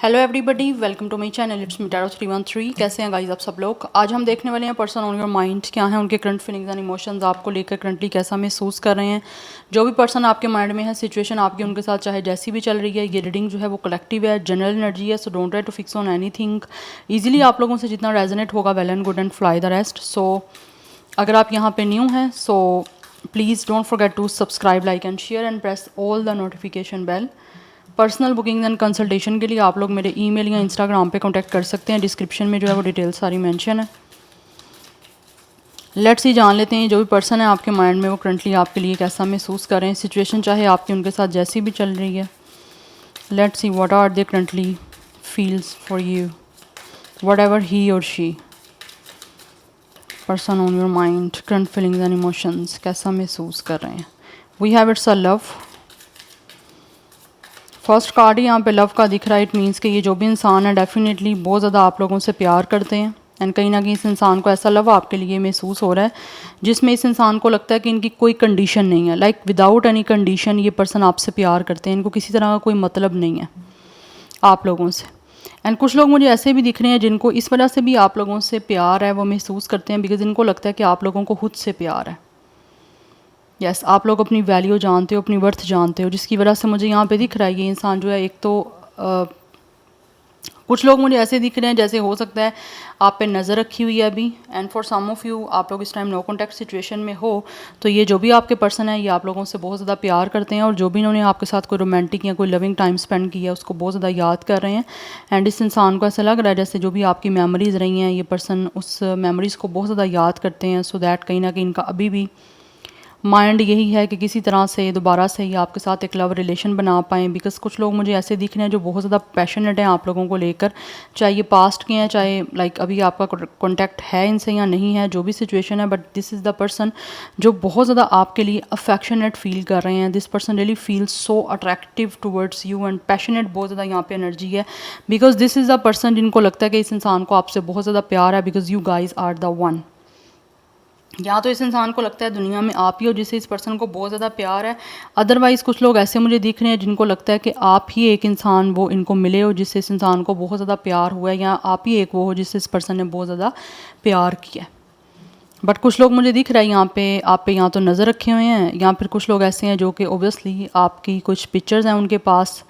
Hello everybody, welcome to my channel. It's me tarot 313। कैसे हैं guys आप सब लोग। आज हम देखने वाले हैं पर्सन ऑन योर माइंड, क्या है उनके करंट फीलिंग्स एंड इमोशंस, आपको लेकर करंटली कैसा महसूस कर रहे हैं। जो भी पर्सन आपके माइंड में है, सिचुएशन आपकी उनके साथ चाहे जैसी भी चल रही है, ये रीडिंग जो है वो कलेक्टिव है, जनरल एनर्जी है, so don't try to fix on anything. Easily आप लोगों से जितना रेजोनेट होगा well and good and fly the rest. So अगर आप यहाँ पे न्यू हैं so please don't forget to subscribe, like and share and press all the notification bell. Personal booking and consultation के लिए आप लोग मेरे ईमेल या इंस्टाग्राम पे कांटेक्ट कर सकते हैं। डिस्क्रिप्शन में जो है वो डिटेल्स सारी मेंशन है। लेट्स ही जान लेते हैं जो भी पर्सन है आपके माइंड में वो करंटली आपके लिए कैसा महसूस कर रहे हैं। सिचुएशन चाहे आपकी उनके साथ जैसी भी चल रही है, let's see what are they currently feels for you, whatever he और she. Person on your mind, current feelings and emotions कैसा महसूस कर रहे हैं। We have it's a love. First card ही यहाँ पे लव का दिख रहा है। इट मीन्स कि ये जो भी इंसान है डेफिनेटली बहुत ज़्यादा आप लोगों से प्यार करते हैं एंड कहीं ना कहीं इस इंसान को ऐसा लव आपके लिए महसूस हो रहा है जिसमें इस इंसान को लगता है कि इनकी कोई कंडीशन नहीं है। लाइक विदाउट एनी कंडीशन ये पर्सन आपसे प्यार करते हैं, इनको किसी तरह का कोई मतलब नहीं है आप लोगों से। एंड कुछ लोग मुझे ऐसे भी दिख रहे हैं जिनको इस वजह से भी आप लोगों से प्यार है वो महसूस करते हैं बिकॉज इनको लगता है कि आप लोगों को खुद से प्यार है। यस, आप लोग अपनी वैल्यू जानते हो, अपनी वर्थ जानते हो, जिसकी वजह से मुझे यहाँ पे दिख रहा है ये इंसान जो है एक तो कुछ लोग मुझे ऐसे दिख रहे हैं जैसे हो सकता है आप पे नज़र रखी हुई है अभी। And for some of you आप लोग इस टाइम नो कॉन्टैक्ट सिचुएशन में हो, तो ये जो भी आपके पर्सन है ये आप लोगों से बहुत ज़्यादा प्यार करते हैं और जो भी इन्होंने आपके साथ कोई रोमांटिक या कोई लविंग टाइम स्पेंड किया है उसको बहुत ज़्यादा याद कर रहे हैं। एंड इस इंसान को ऐसा लग रहा है जैसे जो भी आपकी मेमोरीज़ रही हैं ये पर्सन उस मेमोरीज़ को बहुत ज़्यादा याद करते हैं। सो दैट कहीं ना कहीं इनका अभी भी माइंड यही है कि किसी तरह से दोबारा से ये आपके साथ एक लव रिलेशन बना पाएँ। बिकॉज कुछ लोग मुझे ऐसे दिख रहे हैं जो बहुत ज़्यादा पैशनेट हैं आप लोगों को लेकर, चाहे ये पास्ट के हैं चाहे लाइक अभी आपका कॉन्टैक्ट है इनसे या नहीं है, जो भी सिचुएशन है। But this is the person जो बहुत ज़्यादा आपके लिए अफेक्शनेट फील कर रहे हैं। This person really feel so attractive towards you and passionate बहुत ज़्यादा यहाँ पे एनर्जी है because this is the person जिनको लगता है कि इस इंसान को आपसे बहुत ज़्यादा प्यार है because you guys are the one. या तो इस इंसान को लगता है दुनिया में आप ही हो जिससे इस पर्सन को बहुत ज़्यादा प्यार है। अदरवाइज़ कुछ लोग ऐसे मुझे दिख रहे हैं जिनको लगता है कि आप ही एक इंसान वो इनको मिले हो जिससे इस इंसान को बहुत ज़्यादा प्यार हुआ है, या आप ही एक वो हो जिससे इस पर्सन ने बहुत ज़्यादा प्यार किया है। बट कुछ लोग मुझे दिख रहा है यहाँ पे आप पे यहाँ तो नज़र रखे हुए हैं, या फिर कुछ लोग ऐसे हैं जो कि ओबियसली आपकी कुछ पिक्चर्स हैं उनके पास।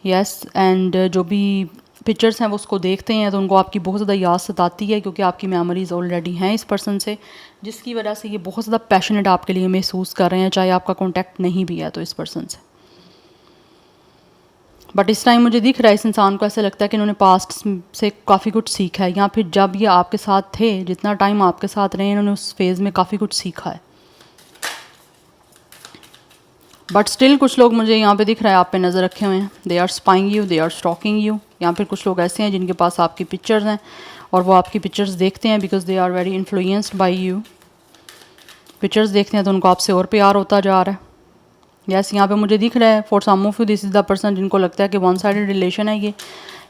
यस, एंड जो भी पिक्चर्स हैं वो उसको देखते हैं तो उनको आपकी बहुत ज़्यादा याद सताती है क्योंकि आपकी मेमोरीज़ ऑलरेडी हैं इस पर्सन से, जिसकी वजह से ये बहुत ज़्यादा पैशनेट आपके लिए महसूस कर रहे हैं चाहे आपका कॉन्टैक्ट नहीं भी है तो इस पर्सन से। बट इस टाइम मुझे दिख रहा है इस इंसान को ऐसा लगता है कि इन्होंने पास्ट से काफ़ी कुछ सीखा है, या फिर जब ये आपके साथ थे जितना टाइम आपके साथ रहे इन्होंने उस फेज़ में काफ़ी कुछ सीखा है। बट स्टिल कुछ लोग मुझे यहाँ पे दिख रहा है आप पे नज़र रखे हुए हैं। They are spying you, they are stalking you. या फिर कुछ लोग ऐसे हैं जिनके पास आपकी पिक्चर्स हैं और वो आपकी पिक्चर्स देखते हैं because they are very influenced by you. Pictures देखते हैं तो उनको आपसे और प्यार होता जा रहा है। यस, यहाँ पे मुझे दिख रहा है for some of you this is the person जिनको लगता है कि वन साइडेड रिलेशन है ये,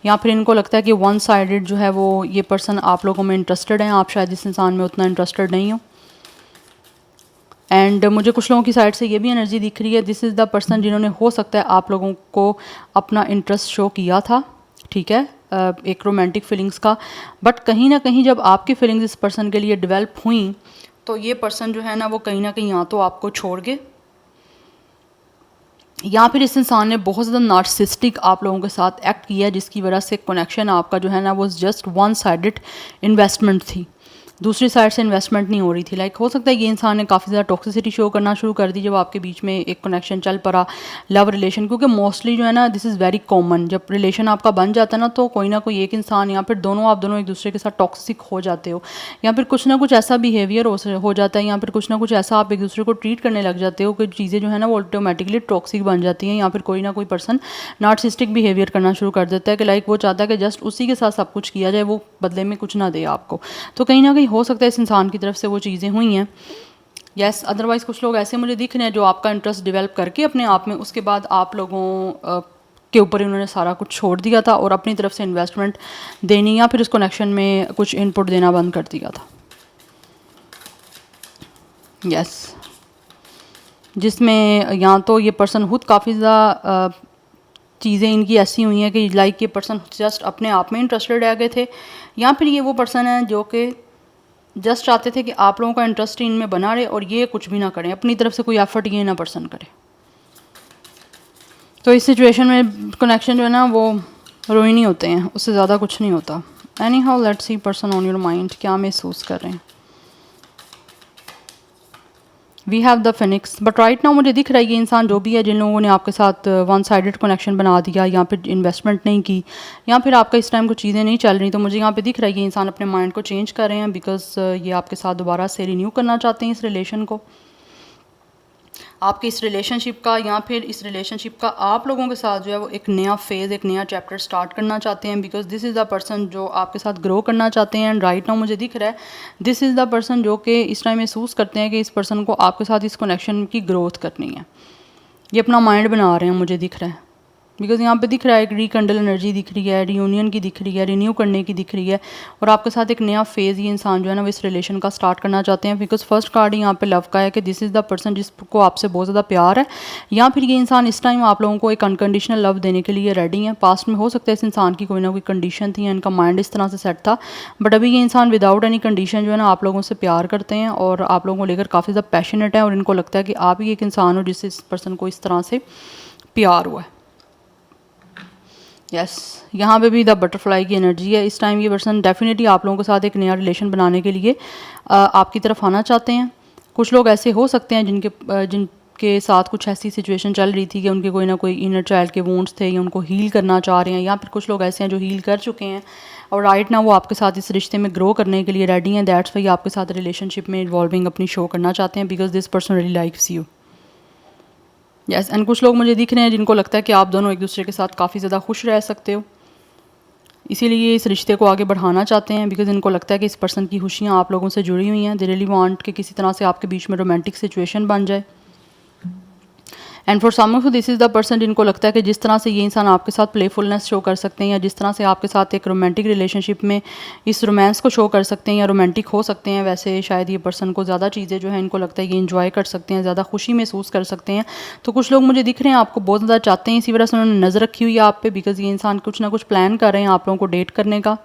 या फिर इनको लगता है कि वन साइडेड जो है वो ये पर्सन आप लोगों में इंटरेस्टेड हैं, आप शायद इस इंसान में उतना इंटरेस्टेड नहीं हो। एंड मुझे कुछ लोगों की साइड से ये भी एनर्जी दिख रही है दिस इज़ द पर्सन जिन्होंने हो सकता है आप लोगों को अपना इंटरेस्ट शो किया था, ठीक है, एक रोमांटिक फीलिंग्स का। बट कहीं ना कहीं जब आपकी फीलिंग्स इस पर्सन के लिए डेवलप हुई तो ये पर्सन जो है ना वो कहीं ना कहीं या तो आपको छोड़ गए, या फिर इस इंसान ने बहुत ज़्यादा नार्सिसिस्टिक आप लोगों के साथ एक्ट किया जिसकी वजह से कनेक्शन आपका जो है ना वो जस्ट वन साइडेड इन्वेस्टमेंट थी, दूसरी साइड से इन्वेस्टमेंट नहीं हो रही थी। लाइक हो सकता है ये इंसान ने काफ़ी ज़्यादा टॉक्सिसिटी शो करना शुरू कर दी जब आपके बीच में एक कनेक्शन चल पड़ा लव रिलेशन, क्योंकि मोस्टली जो है ना दिस इज़ वेरी कॉमन जब रिलेशन आपका बन जाता है ना तो कोई ना कोई एक इंसान या फिर दोनों आप दोनों एक दूसरे के साथ टॉक्सिक हो जाते हो, या फिर कुछ ना कुछ ऐसा बिहेवियर हो जाता है, या फिर कुछ ना कुछ ऐसा आप एक दूसरे को ट्रीट करने लग जाते हो कि चीज़ें जो है ना वो ऑटोमेटिकली टॉक्सिक बन जाती हैं, या फिर कोई ना कोई पर्सन नार्सिसिस्टिक बिहेवियर करना शुरू कर देता है कि लाइक वो चाहता है कि जस्ट उसी के साथ सब कुछ किया जाए, वो बदले में कुछ ना दे आपको। तो कहीं ना कहीं हो सकता है इस इंसान की तरफ से वो चीज़ें हुई हैं। यस, अदरवाइज़ कुछ लोग ऐसे मुझे दिख रहे हैं जो आपका इंटरेस्ट डेवलप करके अपने आप में उसके बाद आप लोगों के ऊपर इन्होंने सारा कुछ छोड़ दिया था और अपनी तरफ से इन्वेस्टमेंट देनी या फिर उस कनेक्शन में कुछ इनपुट देना बंद कर दिया था। यस, जिसमें या तो ये पर्सन खुद काफ़ी ज़्यादा चीज़ें इनकी ऐसी हुई हैं कि लाइक ये पर्सन जस्ट अपने आप में इंटरेस्टेड रह गए थे, या फिर ये वो पर्सन है जो कि जस्ट चाहते थे कि आप लोगों का इंटरेस्ट इनमें बना रहे और ये कुछ भी ना करें, अपनी तरफ से कोई एफर्ट ये ना पर्सन करे। तो इस सिचुएशन में कनेक्शन जो है ना वो रोई नहीं होते हैं, उससे ज़्यादा कुछ नहीं होता। Anyhow let's see person on your mind क्या महसूस कर रहे हैं। We have the phoenix, but right now मुझे दिख रहा है ये इंसान जो भी है, जिन लोगों ने आपके साथ वन साइडेड कनेक्शन बना दिया या फिर इन्वेस्टमेंट नहीं की या फिर आपका इस टाइम कुछ चीज़ें नहीं चल रही, तो मुझे यहाँ पे दिख रहा है ये इंसान अपने माइंड को चेंज कर रहे हैं बिकॉज ये आपके साथ दोबारा से रिन्यू करना चाहते हैं इस रिलेशन को, आपके इस रिलेशनशिप का, या फिर इस रिलेशनशिप का आप लोगों के साथ जो है वो एक नया फेज़, एक नया चैप्टर स्टार्ट करना चाहते हैं because this is the person जो आपके साथ ग्रो करना चाहते हैं। एंड राइट नाउ मुझे दिख रहा है दिस इज़ द पर्सन जो कि इस टाइम महसूस करते हैं कि इस पर्सन को आपके साथ इस कनेक्शन की ग्रोथ करनी है, ये अपना माइंड बना रहे हैं, मुझे दिख रहा है बिकॉज यहाँ पे दिख रहा है एक रिकंडल एनर्जी दिख रही है, रियूनियन की दिख रही है, रिन्यू करने की दिख रही है, और आपके साथ एक नया फेज़ ये इंसान जो है ना वो इस रिलेशन का स्टार्ट करना चाहते हैं बिकॉज फर्स्ट कार्ड यहाँ पे लव का है कि दिस इज़ द पर्सन जिसको आपसे बहुत ज़्यादा प्यार है, या फिर ये इंसान इस टाइम आप लोगों को एक अनकंडीशनल लव देने के लिए रेडी है। पास्ट में हो सकता है इस इंसान की कोई ना कोई कंडीशन थी या इनका माइंड इस तरह से सेट था, बट अभी ये इंसान विदाउट एनी कंडीशन जो है ना आप लोगों से प्यार करते हैं और आप लोगों को लेकर काफ़ी ज़्यादा पैशनेट है, और इनको लगता है कि आप ही एक इंसान हो जिससे इस पर्सन को इस तरह से प्यार हुआ है। यस यहाँ पे भी द बटरफ्लाई की एनर्जी है। इस टाइम ये पर्सन डेफिनेटली आप लोगों के साथ एक नया रिलेशन बनाने के लिए आपकी तरफ आना चाहते हैं। कुछ लोग ऐसे हो सकते हैं जिनके साथ कुछ ऐसी सिचुएशन चल रही थी कि उनके कोई ना कोई इनर चाइल्ड के वुंड्स थे या उनको हील करना चाह रहे हैं, या फिर कुछ लोग ऐसे हैं जो हील कर चुके हैं और राइट ना वो आपके साथ इस रिश्ते में ग्रो करने के लिए रेडी हैं। दैट्स वाई आपके साथ रिलेशनशिप में इन्वॉल्विंग अपनी शो करना चाहते हैं because this person really likes you. Yes and कुछ लोग मुझे दिख रहे हैं जिनको लगता है कि आप दोनों एक दूसरे के साथ काफ़ी ज़्यादा खुश रह सकते हो, इसीलिए इस रिश्ते को आगे बढ़ाना चाहते हैं बिकॉज इनको लगता है कि इस पर्सन की खुशियाँ आप लोगों से जुड़ी हुई हैं। दे रियली वांट कि किसी तरह से आपके बीच में रोमांटिक सिचुएशन बन जाए। And for some of this is the person जिनको लगता है कि जिस तरह से ये इंसान आपके साथ प्लेफुलनेस शो कर सकते हैं या जिस तरह से आपके साथ एक रोमांटिक रिलेशनशिप में इस रोमांस को शो कर सकते हैं या रोमांटिक हो सकते हैं, वैसे शायद ये पर्सन को ज़्यादा चीज़ें जो है इनको लगता है कि इंजॉय कर सकते हैं, ज़्यादा खुशी महसूस कर सकते हैं। तो कुछ लोग मुझे दिख रहे हैं आपको बहुत ज़्यादा चाहते हैं, इसी वजह से उन्होंने नज़र रखी हुई है आप पे बिकॉज ये इंसान कुछ ना कुछ प्लान कर रहे हैं आप लोगों को डेट करने का।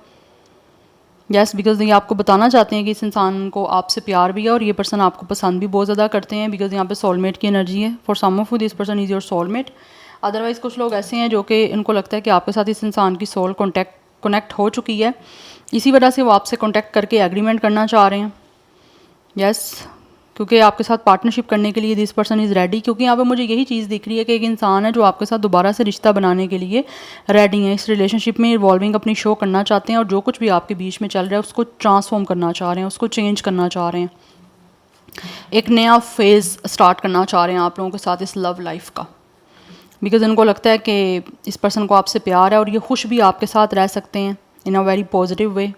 यस बिकॉज ये आपको बताना चाहते हैं कि इस इंसान को आपसे प्यार भी है और ये पर्सन आपको पसंद भी बहुत ज़्यादा करते हैं बिकॉज यहाँ पे सोलमेट की एनर्जी है। For some of this person is your soulmate. Otherwise कुछ लोग ऐसे हैं जो कि इनको लगता है कि आपके साथ इस इंसान की सोल कनेक्ट हो चुकी है, इसी वजह से वो आपसे कॉन्टैक्ट करके एग्रीमेंट करना चाह रहे हैं। यस क्योंकि आपके साथ पार्टनरशिप करने के लिए दिस पर्सन इज़ रेडी, क्योंकि यहाँ पे मुझे यही चीज़ दिख रही है कि एक इंसान है जो आपके साथ दोबारा से रिश्ता बनाने के लिए रेडी है, इस रिलेशनशिप में इन्वॉल्विंग अपनी शो करना चाहते हैं और जो कुछ भी आपके बीच में चल रहा है उसको ट्रांसफॉर्म करना चाह रहे हैं, उसको चेंज करना चाह रहे हैं, एक नया फेज़ स्टार्ट करना चाह रहे हैं आप लोगों के साथ इस लव लाइफ का बिकॉज इनको लगता है कि इस पर्सन को आपसे प्यार है और ये खुश भी आपके साथ रह सकते हैं in a very positive way.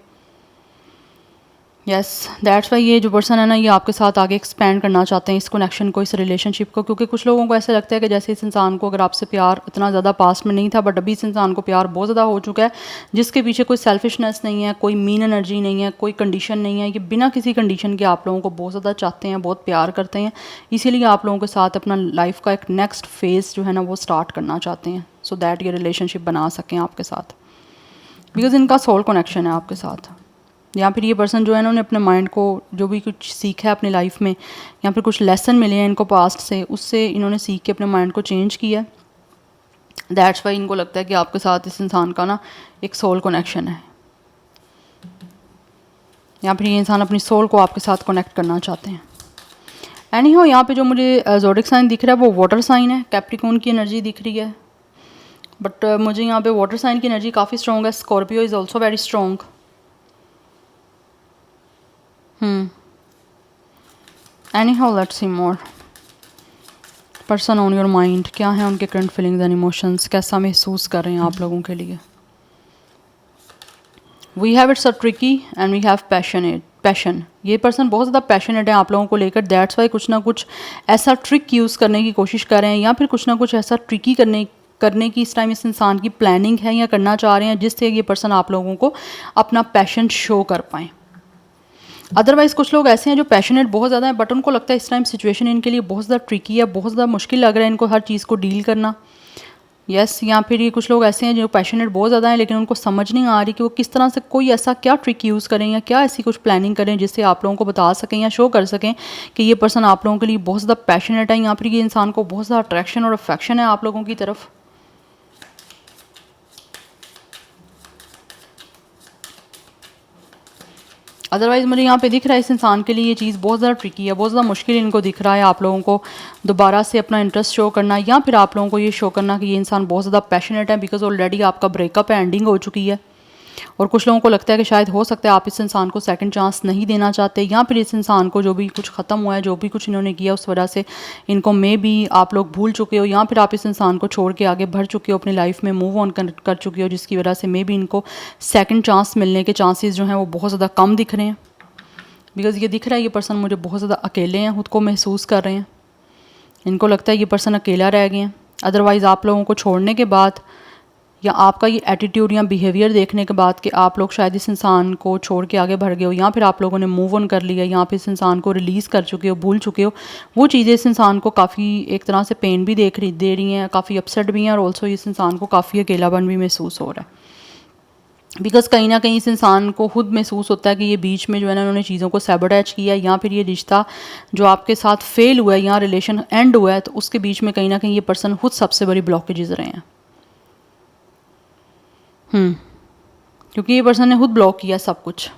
Yes that's why ये जो पर्सन है ना ये आपके साथ आगे एक्सपेंड करना चाहते हैं इस कनेक्शन को, इस रिलेशनशिप को, क्योंकि कुछ लोगों को ऐसा लगता है कि जैसे इस इंसान को अगर आपसे प्यार इतना ज़्यादा पास्ट में नहीं था बट अभी इस इंसान को प्यार बहुत ज़्यादा हो चुका है, जिसके पीछे कोई सेल्फिशनेस नहीं है, कोई मीन एनर्जी नहीं है, कोई कंडीशन नहीं है, ये बिना किसी कंडीशन के आप लोगों को बहुत ज़्यादा चाहते हैं, बहुत प्यार करते हैं, इसीलिए आप लोगों के साथ अपना लाइफ का एक नेक्स्ट फेज़ जो है ना वो स्टार्ट करना चाहते हैं सो दैट ये रिलेशनशिप बना सकें आपके साथ बिकॉज इनका सोल कनेक्शन है आपके साथ। या फिर ये पर्सन जो है ना उन्होंने अपने माइंड को जो भी कुछ सीखा है अपनी लाइफ में या फिर कुछ लेसन मिले हैं इनको पास्ट से, उससे इन्होंने सीख के अपने माइंड को चेंज किया। दैट्स वाई इनको लगता है कि आपके साथ इस इंसान का ना एक सोल कनेक्शन है, या फिर ये इंसान अपनी सोल को आपके साथ कनेक्ट करना चाहते हैं। एनी हो यहाँ पे जो मुझे ज़ोडिक साइन दिख रहा है वो वाटर साइन है, कैप्रिकॉर्न की एनर्जी दिख रही है, बट मुझे यहाँ पे वाटर साइन की एनर्जी काफ़ी स्ट्रॉन्ग है। Scorpio is also very strong. Anyhow, let's see more. Person on your mind, क्या है उनके करंट फीलिंग्स एंड इमोशंस, कैसा महसूस कर रहे हैं आप लोगों के लिए। We have it's a tricky and we have passion. ये पर्सन बहुत ज़्यादा पैशनेट है आप लोगों को लेकर, दैट्स वाई कुछ ना कुछ ऐसा ट्रिक यूज़ करने की कोशिश कर रहे हैं या फिर कुछ ना कुछ ऐसा ट्रिकी करने की इस टाइम इस इंसान की प्लानिंग है या करना चाह रहे हैं जिससे ये पर्सन आप लोगों को अपना पैशन शो कर पाएँ। अदरवाइज़ कुछ लोग ऐसे हैं जो पैशनेट बहुत ज़्यादा है बट उनको लगता है इस टाइम सिचुएशन इनके लिए बहुत ज़्यादा ट्रिकी है, बहुत ज़्यादा मुश्किल लग रहा है इनको हर चीज़ को डील करना। यस या फिर ये कुछ लोग ऐसे हैं जो पैशनेट बहुत ज़्यादा हैं, लेकिन उनको समझ नहीं आ रही कि वो किस तरह से कोई ऐसा क्या ट्रिक यूज़ करें या क्या ऐसी कुछ प्लानिंग करें जिससे आप लोगों को बता सकें या शो कर सकें कि ये पर्सन आप लोगों के लिए बहुत ज़्यादा पैशनेट है, या फिर ये इंसान को बहुत ज़्यादा अट्रैक्शन और अफेक्शन है आप लोगों की तरफ। अदरवाइज़ मुझे यहाँ पे दिख रहा है इस इंसान के लिए ये चीज़ बहुत ज़्यादा ट्रिकी है, बहुत ज़्यादा मुश्किल इनको दिख रहा है आप लोगों को दोबारा से अपना इंटरेस्ट शो करना, या फिर आप लोगों को ये शो करना कि ये इंसान बहुत ज़्यादा पैशनेट है, बिकॉज ऑलरेडी आपका ब्रेकअप है, एंडिंग हो चुकी है। और कुछ लोगों को लगता है कि शायद हो सकता है आप इस इंसान को सेकंड चांस नहीं देना चाहते, या फिर इस इंसान को जो भी कुछ ख़त्म हुआ है, जो भी कुछ इन्होंने किया उस वजह से इनको मे भी आप लोग भूल चुके हो, या फिर आप इस इंसान को छोड़ के आगे बढ़ चुके हो, अपनी लाइफ में मूव ऑन कर चुके हो, जिसकी वजह से मे भी इनको सेकंड चांस मिलने के चांसेस जो हैं वो बहुत ज़्यादा कम दिख रहे हैं। बिकॉज़ ये दिख रहा है ये पर्सन मुझे बहुत ज़्यादा अकेले हैं, खुद को महसूस कर रहे हैं, इनको लगता है ये पर्सन अकेला रह गए हैं। अदरवाइज़ आप लोगों को छोड़ने के बाद या आपका ये एटीट्यूड या बिहेवियर देखने के बाद कि आप लोग शायद इस इंसान को छोड़ के आगे बढ़ गए हो, या फिर आप लोगों ने मूव ऑन कर लिया, या फिर इस इंसान को रिलीज़ कर चुके हो, भूल चुके हो, वो चीज़ें इस इंसान को काफ़ी एक तरह से पेन भी दे रही हैं, काफ़ी अपसेट भी हैं, और ऑल्सो इस इंसान को काफ़ी अकेलापन भी महसूस हो रहा है। बिकॉज़ कहीं ना कहीं इस इंसान को खुद महसूस होता है कि ये बीच में जो है ना उन्होंने चीज़ों को सैबोटेज किया, या फिर ये रिश्ता जो आपके साथ फेल हुआ है या रिलेशन एंड हुआ है, तो उसके बीच में कहीं ना कहीं ये पर्सन खुद सबसे बड़ी ब्लॉकेजेस रहे हैं। क्योंकि ये पर्सन ने खुद ब्लॉक किया सब कुछ,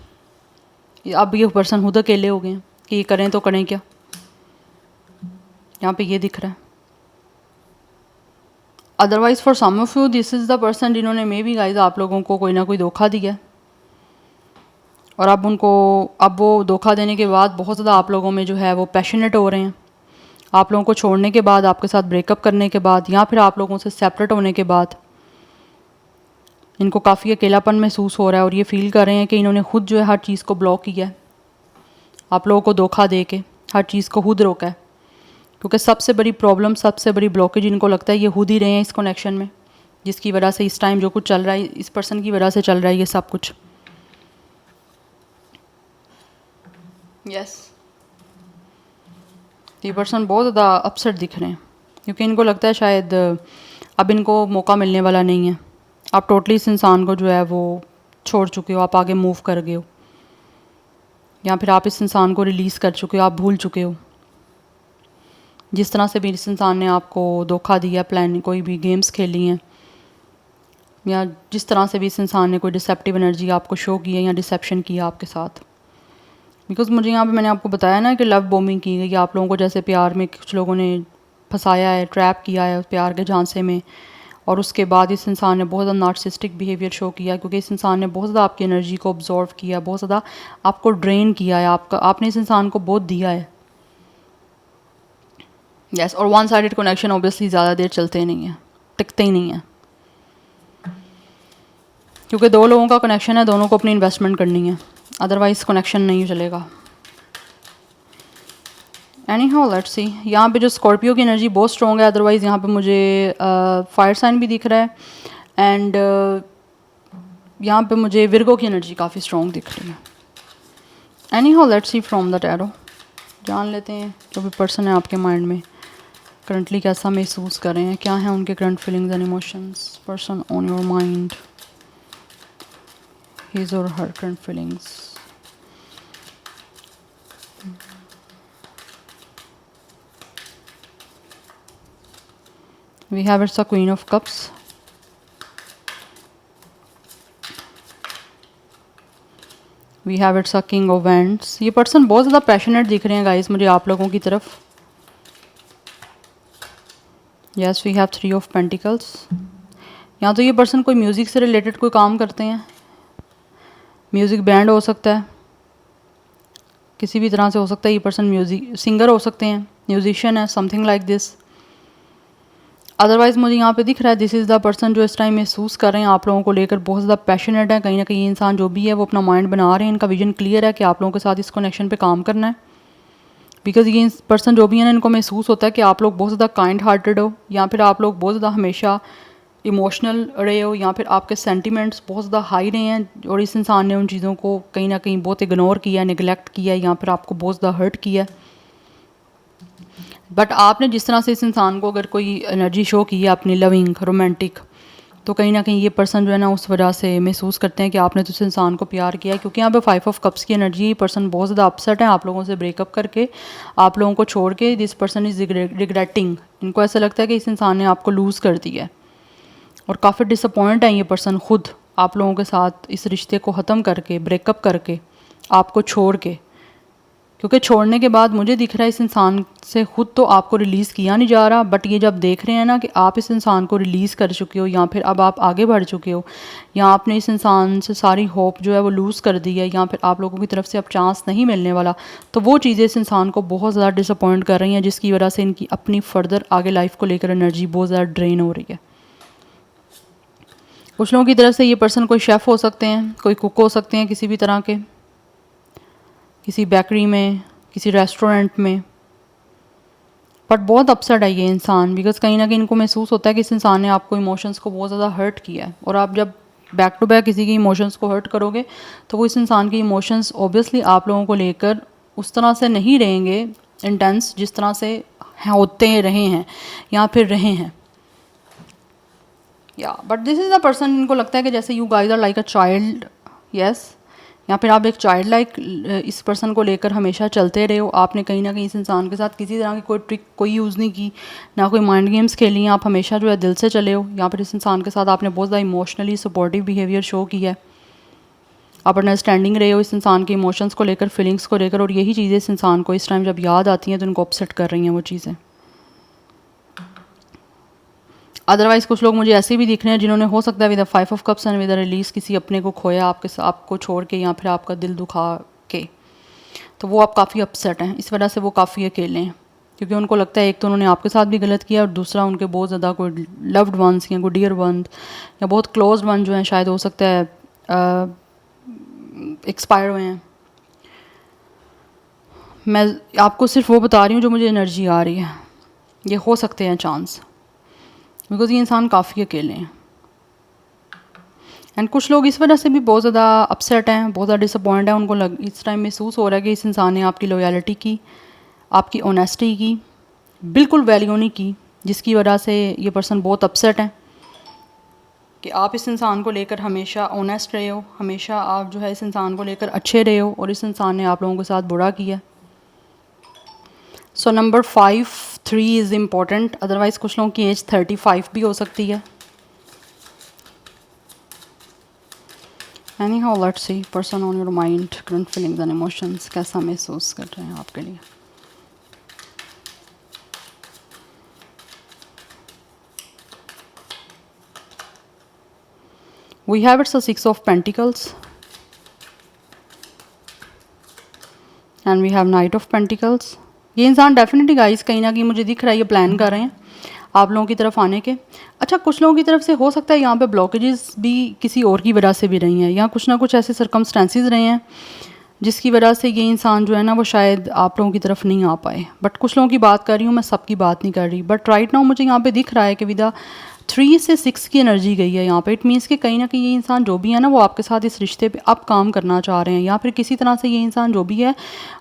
अब ये पर्सन खुद अकेले हो गए हैं कि ये करें तो करें क्या। यहाँ पे ये दिख रहा है। Otherwise for some of you this is the person जिन्होंने मे बी गाइज आप लोगों को कोई ना कोई धोखा दिया है, और अब वो धोखा देने के बाद बहुत ज़्यादा आप लोगों में जो है वो पैशनेट हो रहे हैं। आप लोगों को छोड़ने के बाद, आपके साथ ब्रेकअप करने के बाद, या फिर आप लोगों से सेपरेट होने के बाद इनको काफ़ी अकेलापन महसूस हो रहा है, और ये फील कर रहे हैं कि इन्होंने खुद जो है हर चीज़ को ब्लॉक किया है, आप लोगों को धोखा दे के हर चीज़ को खुद रोका है। क्योंकि सबसे बड़ी प्रॉब्लम, सबसे बड़ी ब्लॉकेज इनको लगता है ये खुद ही रहे हैं इस कनेक्शन में, जिसकी वजह से इस टाइम जो कुछ चल रहा है इस पर्सन की वजह से चल रहा है ये सब कुछ। यस ये पर्सन बहुत ज़्यादा अपसेट दिख रहे हैं, क्योंकि इनको लगता है शायद अब इनको मौका मिलने वाला नहीं है। आप टोटली इस इंसान को जो है वो छोड़ चुके हो, आप आगे मूव कर गए हो, या फिर आप इस इंसान को रिलीज़ कर चुके हो, आप भूल चुके हो। जिस तरह से भी इस इंसान ने आपको धोखा दिया, प्लान कोई भी गेम्स खेली हैं, या जिस तरह से भी इस इंसान ने कोई डिसेप्टिव एनर्जी आपको शो की है या डिसेप्शन किया आपके साथ। बिकॉज़ मुझे यहाँ पे मैंने आपको बताया ना कि लव बॉम्बिंग की गई, आप लोगों को जैसे प्यार में कुछ लोगों ने फंसाया है, ट्रैप किया है प्यार के झांसे में, और उसके बाद इस इंसान ने बहुत ज़्यादा नार्सिसिस्टिक बिहेवियर शो किया, क्योंकि इस इंसान ने बहुत ज़्यादा आपकी एनर्जी को ऑब्जॉर्व किया, बहुत ज़्यादा आपको ड्रेन किया है, आपने इस इंसान को बहुत दिया है। यस और वन साइडेड कनेक्शन ऑब्वियसली ज़्यादा देर चलते नहीं हैं, टिकते ही नहीं हैं, क्योंकि दो लोगों का कनेक्शन है, दोनों को अपनी इन्वेस्टमेंट करनी है, अदरवाइज़ कनेक्शन नहीं चलेगा। एनी हाउ लेट्स सी, यहाँ पे जो स्कॉर्पियो की एनर्जी बहुत स्ट्रॉन्ग है, अदरवाइज़ यहाँ पे मुझे फायर साइन भी दिख रहा है, एंड यहाँ पे मुझे विर्गो की एनर्जी काफ़ी स्ट्रॉन्ग दिख रही है। Anyhow let's C from the tarot, जान लेते हैं जो भी पर्सन है आपके माइंड में करंटली कैसा महसूस कर रहे हैं, क्या है उनके current feelings and emotions. Person on your mind, his और her current feelings. We have it's a Queen of Cups. We have it's a King of Wands. ये पर्सन बहुत ज़्यादा पैशनेट दिख रहे हैं गाइस मुझे आप लोगों की तरफ। Yes, we have Three of Pentacles. या तो ये पर्सन कोई म्यूज़िक से रिलेटेड कोई काम करते हैं, म्यूज़िक बैंड हो सकता है, किसी भी तरह से हो सकता है। ये पर्सन म्यूज़िक सिंगर हो सकते हैं, म्यूजिशियन है, समथिंग लाइक दिस। अदरवाइज़ मुझे यहाँ पे दिख रहा है दिस इज़ द पर्सन जो इस टाइम महसूस कर रहे हैं आप लोगों को लेकर बहुत ज़्यादा पैशनेट है। कहीं ना कहीं इंसान जो भी है वो अपना माइंड बना रहे हैं, इनका विजन क्लियर है कि आप लोगों के साथ इस कनेक्शन पे काम करना है। बिकॉज़ ये पर्सन जो भी है ना, इनको महसूस होता है कि आप लोग बहुत ज़्यादा काइंड हार्टेड हो, या फिर आप लोग बहुत ज़्यादा हमेशा इमोशनल रहे हो, या फिर आपके सेंटिमेंट्स बहुत ज़्यादा हाई रहे हैं, और इस इंसान ने उन चीज़ों को कहीं ना कहीं बहुत इग्नोर किया, निगलेक्ट किया, या फिर आपको बहुत ज़्यादा हर्ट किया। बट आपने जिस तरह से इस इंसान को अगर कोई एनर्जी शो की है अपनी लविंग रोमांटिक, तो कहीं ना कहीं ये पर्सन जो है ना उस वजह से महसूस करते हैं कि आपने तो उस इंसान को प्यार किया है, क्योंकि यहाँ पे 5 ऑफ कप्स की एनर्जी, ये पर्सन बहुत ज़्यादा अपसेट है आप लोगों से ब्रेकअप करके, आप लोगों को छोड़ के। दिस पर्सन इज़ रिग्रेटिंग, इनको ऐसा लगता है कि इस इंसान ने आपको लूज़ कर दिया है और काफ़ी डिसअपॉइंट है ये पर्सन खुद आप लोगों के साथ इस रिश्ते को ख़त्म करके, ब्रेकअप करके, आपको छोड़ के। क्योंकि छोड़ने के बाद मुझे दिख रहा है इस इंसान से खुद तो आपको रिलीज़ किया नहीं जा रहा, बट ये जब देख रहे हैं ना कि आप इस इंसान को रिलीज़ कर चुके हो या फिर अब आप आगे बढ़ चुके हो, या आपने इस इंसान से सारी होप जो है वो लूज़ कर दी है, या फिर आप लोगों की तरफ से अब चांस नहीं मिलने वाला, तो वो चीज़ें इस इंसान को बहुत ज़्यादा डिसअपॉइंट कर रही हैं, जिसकी वजह से इनकी अपनी फर्दर आगे लाइफ को लेकर एनर्जी बहुत ज़्यादा ड्रेन हो रही है। कुछ लोगों की तरफ से ये पर्सन कोई शेफ़ हो सकते हैं, कोई कुक हो सकते हैं किसी भी तरह के, किसी बेकरी में, किसी रेस्टोरेंट में, बट बहुत अपसेट है ये इंसान, बिकॉज कहीं ना कहीं इनको महसूस होता है कि इस इंसान ने आपको इमोशंस को बहुत ज़्यादा हर्ट किया है, और आप जब बैक टू बैक किसी की इमोशंस को हर्ट करोगे तो वो इस इंसान की इमोशंस ऑब्वियसली आप लोगों को लेकर उस तरह से नहीं रहेंगे इंटेंस जिस तरह से होते रहे हैं या फिर रहे हैं। या but this is the person, इनको लगता है कि जैसे you guys are like a child, yes, या फिर आप एक चाइल्ड लाइक इस पर्सन को लेकर हमेशा चलते रहे हो। आपने कहीं ना कहीं इस इंसान के साथ किसी तरह की कोई ट्रिक कोई यूज़ नहीं की, ना कोई माइंड गेम्स खेली हैं, आप हमेशा जो है दिल से चले हो, या फिर इस इंसान के साथ आपने बहुत ज़्यादा इमोशनली सपोर्टिव बिहेवियर शो किया है, आप अंडरस्टैंडिंग रहे हो इस इंसान के इमोशंस को लेकर, फीलिंग्स को लेकर, और यही चीज़ें इस इंसान को इस टाइम जब याद आती हैं तो इनको अपसेट कर रही हैं वो चीज़ें। अदरवाइज़ कुछ लोग मुझे ऐसे भी दिख रहे हैं जिन्होंने हो सकता है with 5 of cups and with release किसी अपने को खोया आपको छोड़ के या फिर आपका दिल दुखा के, तो वो आप काफ़ी अपसेट हैं, इस वजह से वो काफ़ी अकेले हैं, क्योंकि उनको लगता है एक तो उन्होंने आपके साथ भी गलत किया और दूसरा उनके बहुत ज़्यादा कोई लव्ड वंस या कोई डियर वन या बहुत क्लोज वन जो हैं शायद हो सकता है एक्सपायर हुए हैं। मैं आपको सिर्फ वो बता रही हूँ जो मुझे एनर्जी आ रही है, ये हो सकते हैं चांस, बिकॉज ये इंसान काफ़ी अकेले हैं। एंड कुछ लोग इस वजह से भी बहुत ज़्यादा अपसेट हैं, बहुत ज़्यादा डिसअपॉइंट हैं, उनको इस टाइम महसूस हो रहा है कि इस इंसान ने आपकी लॉयल्टी की, आपकी ऑनेस्टी की बिल्कुल वैल्यू नहीं की, जिसकी वजह से ये पर्सन बहुत अपसेट हैं कि आप इस इंसान को लेकर हमेशा ऑनेस्ट रहे हो, हमेशा आप जो है इस इंसान को लेकर अच्छे रहे हो, और इस इंसान ने आप लोगों के साथ बुरा किया। So number 5-3 is important, otherwise कुछ लोगों की एज 35 भी हो सकती है। Anyhow let's see person on your mind, current feelings and emotions, कैसा महसूस कर रहे हैं आपके लिए। We have it's a 6 of pentacles and we have knight of pentacles. ये इंसान डेफिनेटली गाइस कहीं ना कहीं मुझे दिख रहा है ये प्लान कर रहे हैं आप लोगों की तरफ आने के। अच्छा, कुछ लोगों की तरफ से हो सकता है यहाँ पे ब्लॉकेजेस भी किसी और की वजह से भी रही हैं, या कुछ ना कुछ ऐसे सर्कमस्टेंसेस रहे हैं जिसकी वजह से ये इंसान जो है ना वो शायद आप लोगों की तरफ नहीं आ पाए। बट कुछ लोगों की बात कर रही हूँ मैं, सबकी बात नहीं कर रही। बट राइट नाउ मुझे यहाँ पे दिख रहा है कि विदा 3 से 6 की एनर्जी गई है यहाँ पे। इट मीन्स कि कहीं ना कहीं ये इंसान जो भी है ना वो आपके साथ इस रिश्ते पे अब काम करना चाह रहे हैं, या फिर किसी तरह से ये इंसान जो भी है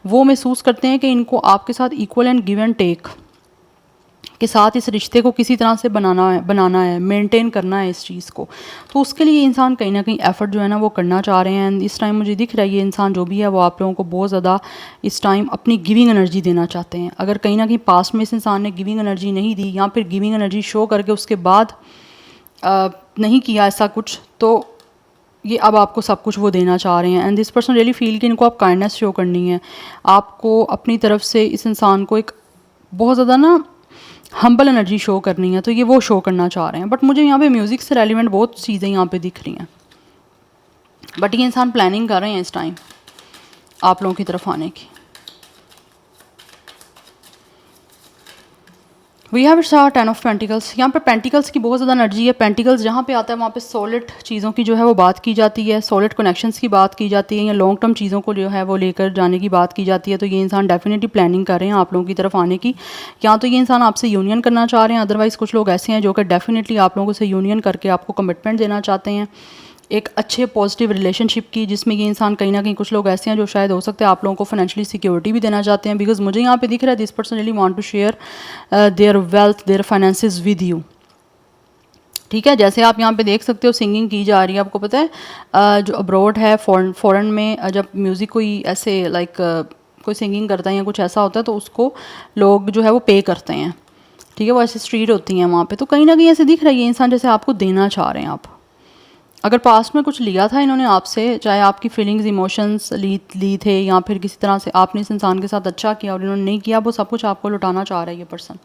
वो महसूस करते हैं कि इनको आपके साथ equal and give and take के साथ इस रिश्ते को किसी तरह से बनाना है, मेंटेन करना है इस चीज़ को। तो उसके लिए इंसान कहीं ना कहीं एफ़र्ट जो है ना वो करना चाह रहे हैं। एंड इस टाइम मुझे दिख रहा है ये इंसान जो भी है वो आप लोगों को बहुत ज़्यादा इस टाइम अपनी गिविंग एनर्जी देना चाहते हैं। अगर कहीं ना कहीं पास्ट में इस इंसान ने गिविंग एनर्जी नहीं दी, या फिर गिविंग एनर्जी शो करके उसके बाद नहीं किया ऐसा कुछ, तो ये अब आपको सब कुछ वो देना चाह रहे हैं। And this person really feel कि इनको आप काइंडनेस शो करनी है, आपको अपनी तरफ से इस इंसान को एक बहुत ज़्यादा ना हम्बल एनर्जी शो करनी है, तो ये वो शो करना चाह रहे हैं। बट मुझे यहाँ पे म्यूज़िक से रेलिवेंट बहुत चीज़ें यहाँ पे दिख रही हैं, बट ये इंसान प्लानिंग कर रहे हैं इस टाइम आप लोगों की तरफ आने की। We have it's 10 of pentacles. यहाँ पे पेंटिकल्स की बहुत ज़्यादा एनर्जी है। पेंटिकल्स जहाँ पे आता है वहाँ पे सॉलिड चीज़ों की जो है वो बात की जाती है, सॉलिड कनेक्शंस की बात की जाती है, या लॉन्ग टर्म चीज़ों को जो है वो लेकर जाने की बात की जाती है। तो ये इंसान डेफिनेटली प्लानिंग कर रहे हैं आप लोगों की तरफ आने की, या तो ये इंसान आपसे यूनियन करना चाह रहे हैं, अदरवाइज़ कुछ लोग ऐसे हैं जो कि डेफिनेटली आप लोगों से यूनियन करके आपको कमिटमेंट देना चाहते हैं, एक अच्छे पॉजिटिव रिलेशनशिप की, जिसमें ये इंसान कहीं ना कहीं, कुछ लोग ऐसे हैं जो शायद हो सकते हैं आप लोगों को फाइनेंशियली सिक्योरिटी भी देना चाहते हैं, बिकॉज मुझे यहाँ पे दिख रहा है this person really want to share their wealth, their finances with you. ठीक है, जैसे आप यहाँ पे देख सकते हो सिंगिंग की जा रही है। आपको पता है जो अब्रॉड है, फॉरेन में जब म्यूज़िक कोई ऐसे लाइक कोई सिंगिंग करता है या कुछ ऐसा होता है तो उसको लोग जो है वो पे करते हैं। ठीक है, वो ऐसी स्ट्रीट होती हैं वहाँ पे, तो कहीं ना कहीं ऐसे दिख रहा है ये इंसान जैसे आपको देना चाह रहे हैं। आप अगर पास्ट में कुछ लिया था इन्होंने आपसे, चाहे आपकी फीलिंग्स इमोशंस ली थे या फिर किसी तरह से आपने इस इंसान के साथ अच्छा किया और इन्होंने नहीं किया, वो सब कुछ आपको लुटाना चाह रहा है ये person.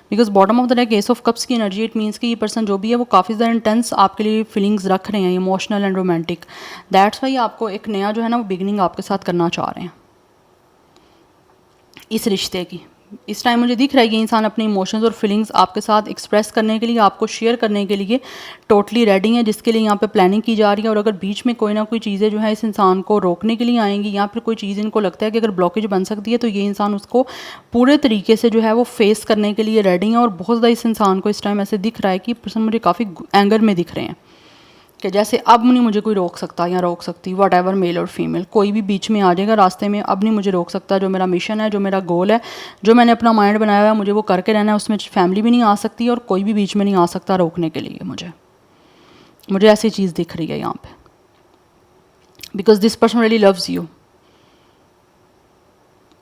Because bottom of the deck S of cups की एनर्जी, इट मीन्स कि ये पर्सन जो भी है वो काफ़ी ज़्यादा इंटेंस आपके लिए फीलिंग्स रख रहे हैं, emotional and romantic. That's why आपको एक नया जो है ना वो बिगनिंग आपके साथ करना चाह रहे हैं इस रिश्ते की। इस टाइम मुझे दिख रहा है ये इंसान अपने इमोशंस और फीलिंग्स आपके साथ एक्सप्रेस करने के लिए, आपको शेयर करने के लिए टोटली रेडी है, जिसके लिए यहाँ पे प्लानिंग की जा रही है। और अगर बीच में कोई ना कोई चीज़ें जो है इस इंसान को रोकने के लिए आएंगी या फिर कोई चीज़ इनको लगता है कि अगर ब्लॉकेज बन सकती है, तो ये इंसान उसको पूरे तरीके से जो है वो फेस करने के लिए रेडी है। और बहुत ज़्यादा इस इंसान को इस टाइम ऐसे दिख रहा है कि पर्सन मुझे काफ़ी एंगर में दिख रहे हैं कि जैसे अब नहीं मुझे कोई रोक सकता या रोक सकती, वट एवर मेल और फीमेल, कोई भी बीच में आ जाएगा रास्ते में, अब नहीं मुझे रोक सकता। जो मेरा मिशन है, जो मेरा गोल है, जो मैंने अपना माइंड बनाया हुआ है, मुझे वो करके रहना है। उसमें फैमिली भी नहीं आ सकती और कोई भी बीच में नहीं आ सकता रोकने के लिए मुझे ऐसी चीज़ दिख रही है यहाँ पे, because this person really loves you.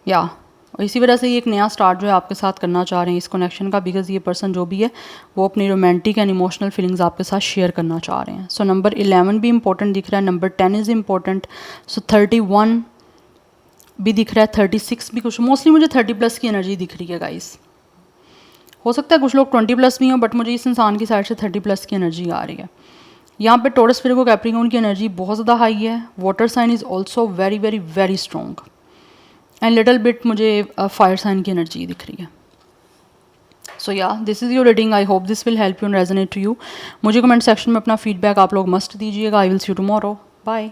या और इसी वजह से ये एक नया स्टार्ट जो है आपके साथ करना चाह रहे हैं इस कनेक्शन का, बिकॉज ये पर्सन जो भी है वो अपनी रोमांटिक एंड इमोशनल फीलिंग्स आपके साथ शेयर करना चाह रहे हैं। सो नंबर 11 भी इंपॉर्टेंट दिख रहा है, नंबर 10 इज़ इंपॉर्टेंट, सो 31 भी दिख रहा है, 36 भी, कुछ मोस्टली मुझे 30+ की एनर्जी दिख रही है गाइस। हो सकता है कुछ लोग 20+ भी हों, बट मुझे इस इंसान की साइड से 30+ की एनर्जी आ रही है। यहाँ पे टॉरस, विर्गो, कैप्रिकॉर्न की एनर्जी बहुत ज़्यादा हाई है। Water sign is also very very very strong and little bit मुझे फायर साइन की एनर्जी दिख रही है। So yeah this is your reading, I hope this will help you and resonate to you. मुझे comment section में अपना feedback आप लोग मस्ट दीजिएगा। I will see you tomorrow, bye.